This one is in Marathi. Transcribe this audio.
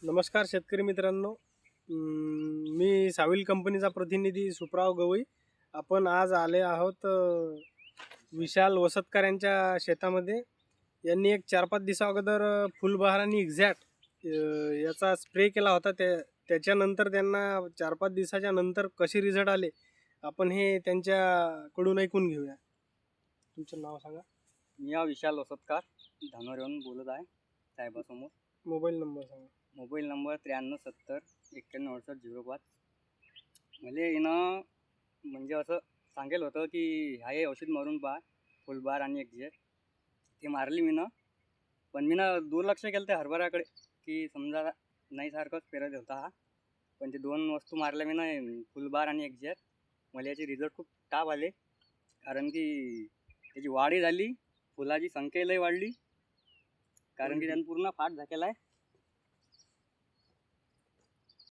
नमस्कार शेतकरी मित्रांनो. मी साविल कंपनीचा प्रतिनिधी सुप्राव गवई. आपण आज आले आहोत विशाल वसतकर यांच्या शेतामध्ये. यांनी एक 4-5 दिवसा अगोदर फुलबहार आणि एक्झॅक्ट याचा स्प्रे केला होता. त्याच्यानंतर त्यांना 4-5 दिवसाच्या नंतर कसे रिझल्ट आले आपण हे त्यांच्याकडून ऐकून घेऊया. तुमचं नाव सांगा. मी विशाल वसतकर धानोरहून बोलत आहे साहेबासमोर. मोबाईल नंबर सांगा. Mobile number 9370916805. मला हिनं म्हणजे असं सांगेल होतं की हे औषध मारून पहा फुलबार आणि एक्झॅक्ट. ते मारली मीनं, पण मीनं दुर्लक्ष केलं त्या हरभऱ्याकडे की समजा नाही सारखंच पेरत होता हा. पण ते 2 वस्तू मारल्या मीनं, फुलबार आणि एक्झॅक्ट. मला याचे रिझल्ट खूप टाप आले, कारण की त्याची वाढही झाली, फुलाची संख्याही लई वाढली, कारण की त्यानं पूर्ण फाट झाकेला आहे.